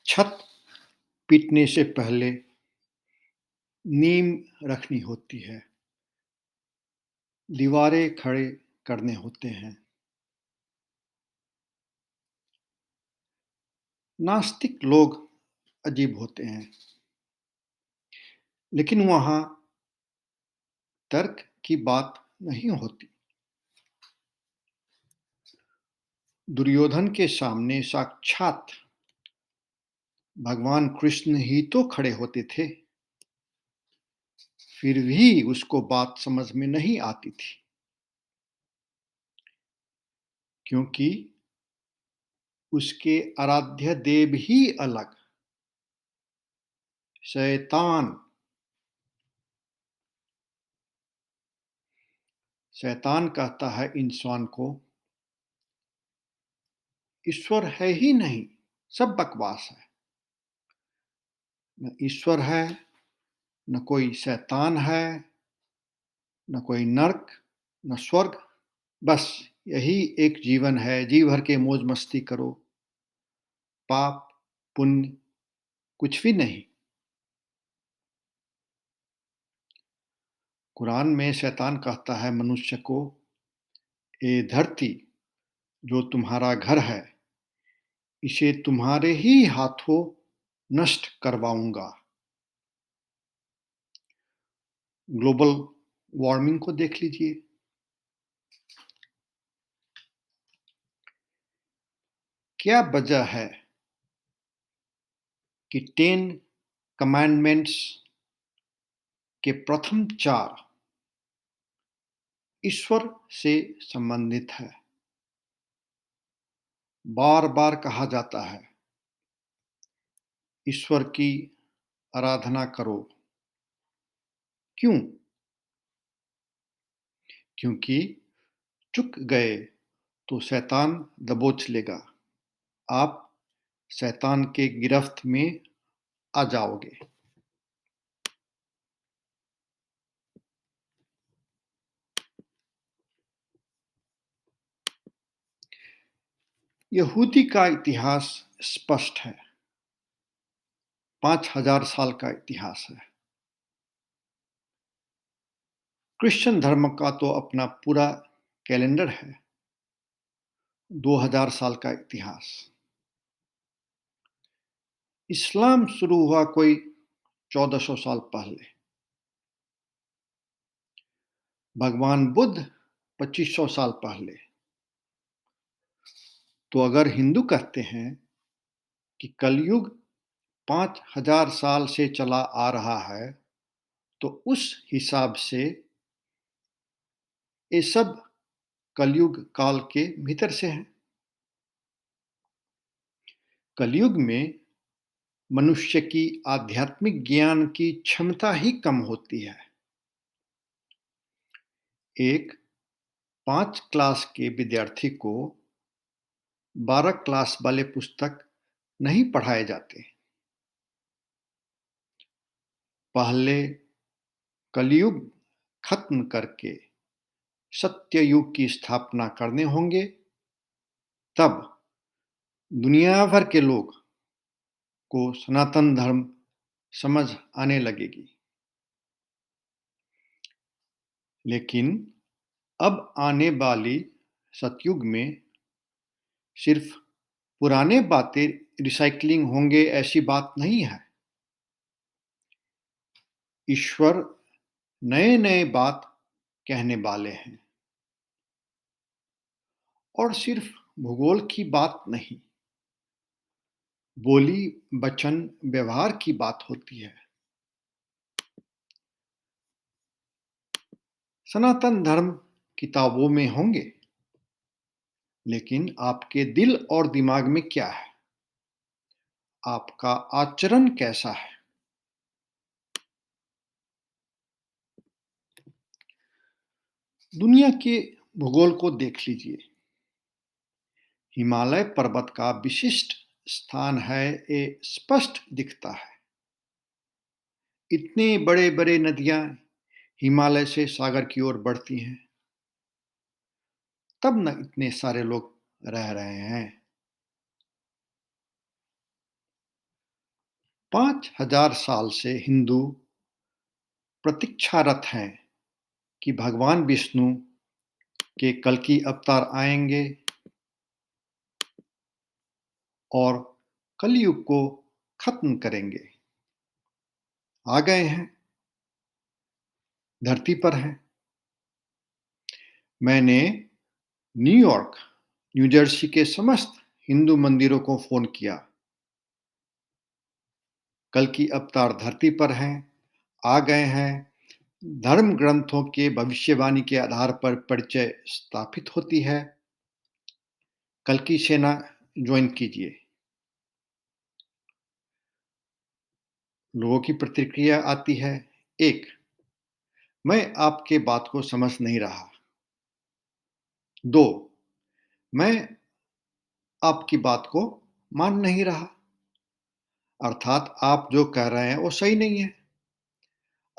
छत पीटने से पहले नींव रखनी होती है, दीवारें खड़े करने होते हैं। नास्तिक लोग अजीब होते हैं, लेकिन वहाँ तर्क की बात नहीं होती। दुर्योधन के सामने साक्षात भगवान कृष्ण ही तो खड़े होते थे, फिर भी उसको बात समझ में नहीं आती थी, क्योंकि उसके आराध्य देव ही अलग, शैतान। शैतान कहता है इंसान को, ईश्वर है ही नहीं, सब बकवास है। न ईश्वर है, न कोई शैतान है, न कोई नर्क, न स्वर्ग। बस यही एक जीवन है, जी भर के मौज मस्ती करो, पाप पुण्य कुछ भी नहीं। कुरान में शैतान कहता है मनुष्य को, ए धरती जो तुम्हारा घर है, इसे तुम्हारे ही हाथों नष्ट करवाऊंगा। ग्लोबल वार्मिंग को देख लीजिए। क्या वजह है कि 10 कमांडमेंट्स के प्रथम 4 ईश्वर से संबंधित है? बार बार कहा जाता है, ईश्वर की आराधना करो। क्यों? क्योंकि चूक गए तो शैतान दबोच लेगा, आप शैतान के गिरफ्त में आ जाओगे। यहूदी का इतिहास स्पष्ट है, 5000 साल का इतिहास है। क्रिश्चियन धर्म का तो अपना पूरा कैलेंडर है, 2000 साल का इतिहास। इस्लाम शुरू हुआ कोई 1400 साल पहले, भगवान बुद्ध 2500 साल पहले। तो अगर हिंदू कहते हैं कि कलयुग 5000 साल से चला आ रहा है, तो उस हिसाब से ये सब कलयुग काल के भीतर से है। कलयुग में मनुष्य की आध्यात्मिक ज्ञान की क्षमता ही कम होती है। एक 5 क्लास के विद्यार्थी को 12 क्लास वाले पुस्तक नहीं पढ़ाए जाते। पहले कलयुग खत्म करके सत्ययुग की स्थापना करने होंगे, तब दुनिया भर के लोग को सनातन धर्म समझ आने लगेगी। लेकिन अब आने वाली सतयुग में सिर्फ पुराने बातें रिसाइक्लिंग होंगे ऐसी बात नहीं है। ईश्वर नए नए बात कहने वाले हैं, और सिर्फ भूगोल की बात नहीं, बोली वचन व्यवहार की बात होती है। सनातन धर्म किताबों में होंगे, लेकिन आपके दिल और दिमाग में क्या है? आपका आचरण कैसा है? दुनिया के भूगोल को देख लीजिए। हिमालय पर्वत का विशिष्ट स्थान है, ये स्पष्ट दिखता है। इतने बड़े बड़े नदियां हिमालय से सागर की ओर बढ़ती हैं, तब न इतने सारे लोग रह रहे हैं। 5000 साल से हिंदू प्रतीक्षारत हैं कि भगवान विष्णु के कल्कि अवतार आएंगे और कलयुग को खत्म करेंगे। आ गए हैं, धरती पर हैं। मैंने न्यूयॉर्क, न्यू जर्सी के समस्त हिंदू मंदिरों को फोन किया। कल्कि अवतार धरती पर हैं, आ गए हैं। धर्म ग्रंथों के भविष्यवाणी के आधार पर परिचय स्थापित होती है। कल्कि सेना ज्वाइन कीजिए। लोगों की प्रतिक्रिया आती है। 1, मैं आपके बात को समझ नहीं रहा। 2, मैं आपकी बात को मान नहीं रहा। अर्थात आप जो कह रहे हैं वो सही नहीं है।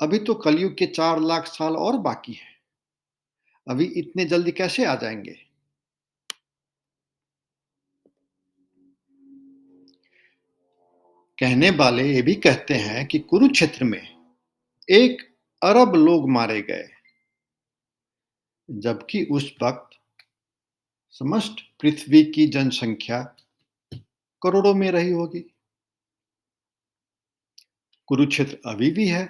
अभी तो कलयुग के 4 लाख साल और बाकी है। अभी इतने जल्दी कैसे आ जाएंगे? कहने वाले ये भी कहते हैं कि कुरुक्षेत्र में 1 अरब लोग मारे गए, जबकि उस वक्त समस्त पृथ्वी की जनसंख्या करोड़ों में रही होगी। कुरुक्षेत्र अभी भी है।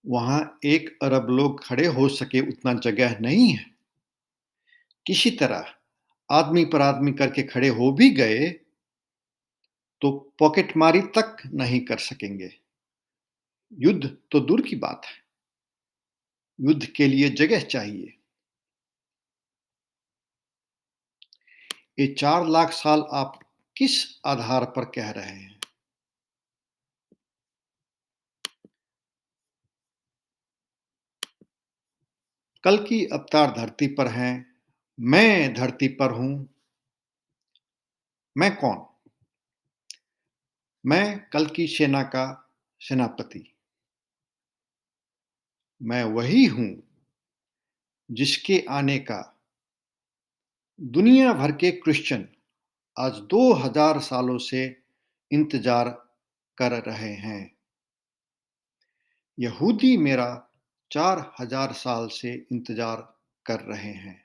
वहां 1 अरब लोग खड़े हो सके उतना जगह नहीं है। किसी तरह आदमी पर आदमी करके खड़े हो भी गए तो पॉकेटमारी तक नहीं कर सकेंगे। युद्ध तो दूर की बात है। युद्ध के लिए जगह चाहिए। ये 4 लाख साल आप किस आधार पर कह रहे हैं? कल की अवतार धरती पर हैं। मैं धरती पर हूं। मैं कौन? मैं कल की सेना का सेनापति। मैं वही हूं जिसके आने का दुनिया भर के क्रिश्चियन आज 2000 सालों से इंतजार कर रहे हैं। यहूदी मेरा 4000 साल से इंतजार कर रहे हैं।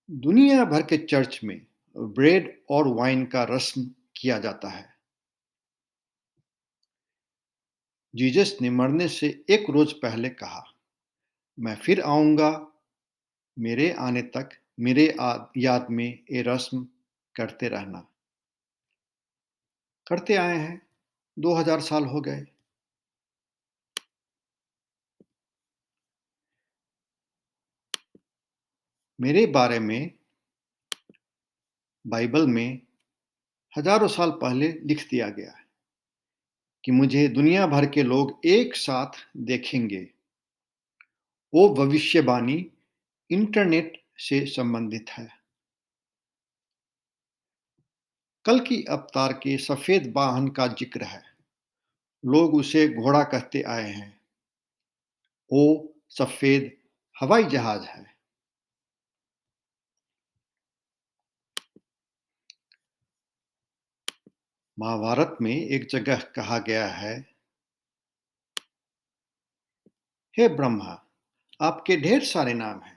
दुनिया भर के चर्च में ब्रेड और वाइन का रस्म किया जाता है। जीसस ने मरने से 1 रोज पहले कहा, मैं फिर आऊंगा। मेरे आने तक मेरे याद में ये रस्म करते रहना। करते आए हैं। 2000 साल हो गए। मेरे बारे में बाइबल में हजारों साल पहले लिख दिया गया है कि मुझे दुनिया भर के लोग एक साथ देखेंगे। वो भविष्यवाणी इंटरनेट से संबंधित है। कल की अवतार के सफेद वाहन का जिक्र है। लोग उसे घोड़ा कहते आए हैं। वो सफेद हवाई जहाज है। महाभारत में एक जगह कहा गया है, हे ब्रह्मा, आपके ढेर सारे नाम हैं।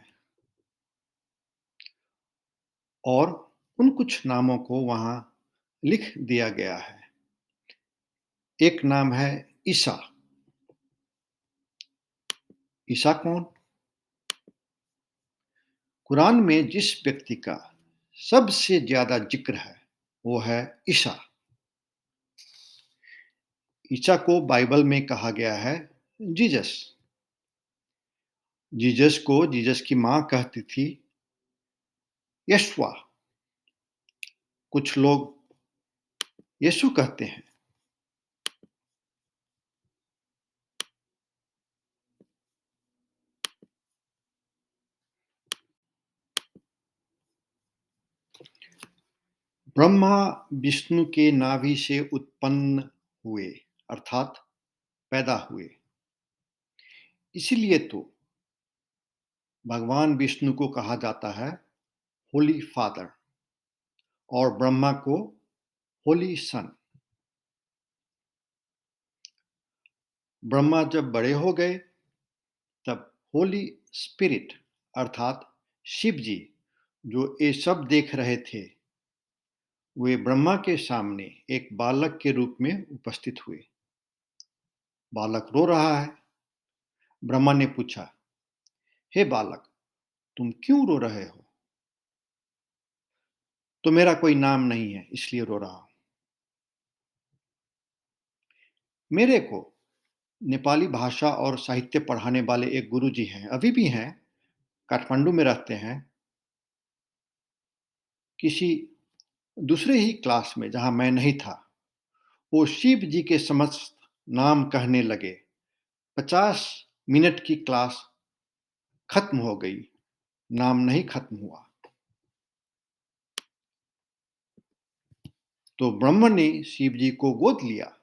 और उन कुछ नामों को वहां लिख दिया गया है। एक नाम है ईसा। ईसा कौन? कुरान में जिस व्यक्ति का सबसे ज्यादा जिक्र है वो है ईसा। ईसा को बाइबल में कहा गया है जीसस। जीसस को जीसस की मां कहती थी यशवा। कुछ लोग यीशु कहते हैं। ब्रह्मा विष्णु के नाभि से उत्पन्न हुए, अर्थात पैदा हुए। इसीलिए तो भगवान विष्णु को कहा जाता है होली फादर और ब्रह्मा को होली सन। ब्रह्मा जब बड़े हो गए तब होली स्पिरिट अर्थात शिव जी जो ये सब देख रहे थे वे ब्रह्मा के सामने एक बालक के रूप में उपस्थित हुए। बालक रो रहा है। ब्रह्मा ने पूछा, हे बालक, तुम क्यों रो रहे हो? तो मेरा कोई नाम नहीं है इसलिए रो रहा हूं। मेरे को नेपाली भाषा और साहित्य पढ़ाने वाले एक गुरुजी हैं, अभी भी हैं, काठमांडू में रहते हैं। किसी दूसरे ही क्लास में जहां मैं नहीं था, वो शिव जी के समस्त नाम कहने लगे। 50 मिनट की क्लास खत्म हो गई, नाम नहीं खत्म हुआ। तो ब्रह्मा ने शिव जी को गोद लिया।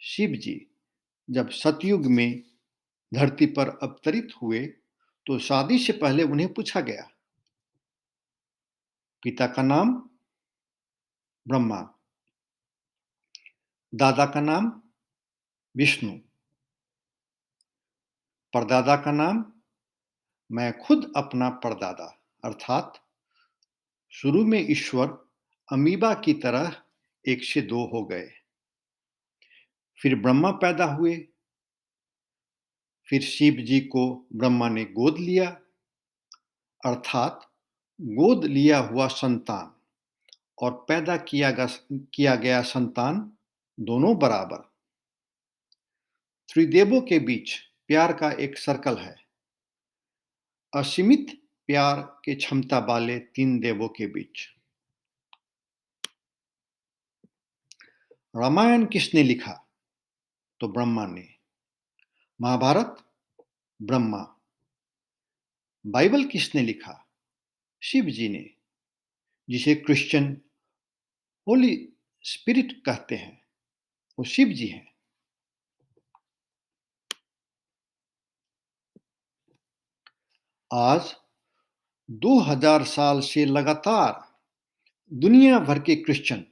शिव जी जब सतयुग में धरती पर अवतरित हुए तो शादी से पहले उन्हें पूछा गया, पिता का नाम ब्रह्मा, दादा का नाम विष्णु, परदादा का नाम मैं खुद अपना परदादा अर्थात शुरू में ईश्वर अमीबा की तरह एक से दो हो गए। फिर ब्रह्मा पैदा हुए। फिर शिव जी को ब्रह्मा ने गोद लिया अर्थात गोद लिया हुआ संतान और पैदा किया गया संतान दोनों बराबर। त्रिदेवों के बीच प्यार का एक सर्कल है, असीमित प्यार की क्षमता वाले 3 देवों के बीच। रामायण किसने लिखा? तो ब्रह्मा ने। महाभारत? ब्रह्मा। बाइबल किसने लिखा? शिव जी ने, जिसे क्रिश्चियन होली स्पिरिट कहते हैं, वो शिव जी हैं। आज 2000 साल से लगातार दुनिया भर के क्रिश्चियन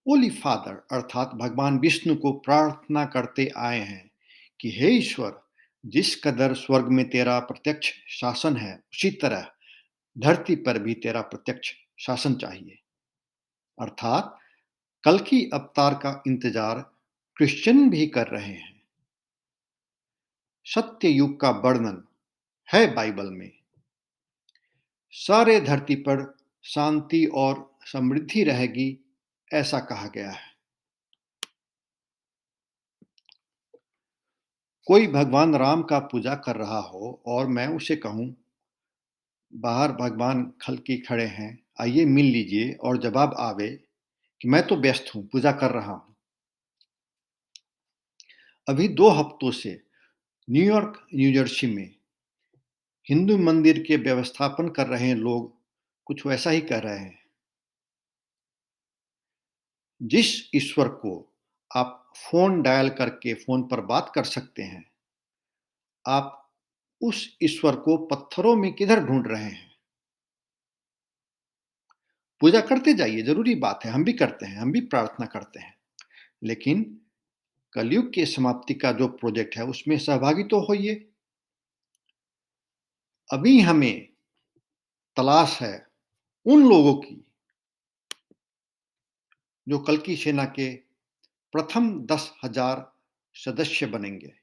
होली फादर अर्थात भगवान विष्णु को प्रार्थना करते आए हैं कि हे ईश्वर, जिस कदर स्वर्ग में तेरा प्रत्यक्ष शासन है उसी तरह धरती पर भी तेरा प्रत्यक्ष शासन चाहिए। अर्थात कल की अवतार का इंतजार क्रिश्चियन भी कर रहे हैं। सत्य युग का वर्णन है बाइबल में। सारे धरती पर शांति और समृद्धि रहेगी ऐसा कहा गया है। कोई भगवान राम का पूजा कर रहा हो और मैं उसे कहूं, बाहर भगवान खल के खड़े हैं, आइए मिल लीजिए, और जवाब आवे कि मैं तो व्यस्त हूं, पूजा कर रहा हूं। अभी 2 हफ्तों से न्यूयॉर्क, न्यू जर्सी में हिंदू मंदिर के व्यवस्थापन कर रहे लोग कुछ वैसा ही कह रहे हैं। जिस ईश्वर को आप फोन डायल करके फोन पर बात कर सकते हैं, आप उस ईश्वर को पत्थरों में किधर ढूंढ रहे हैं? पूजा करते जाइए, जरूरी बात है, हम भी करते हैं, हम भी प्रार्थना करते हैं, लेकिन कलयुग की समाप्ति का जो प्रोजेक्ट है उसमें सहभागी तो होइए। अभी हमें तलाश है उन लोगों की जो कल की सेना के प्रथम 10,000 सदस्य बनेंगे।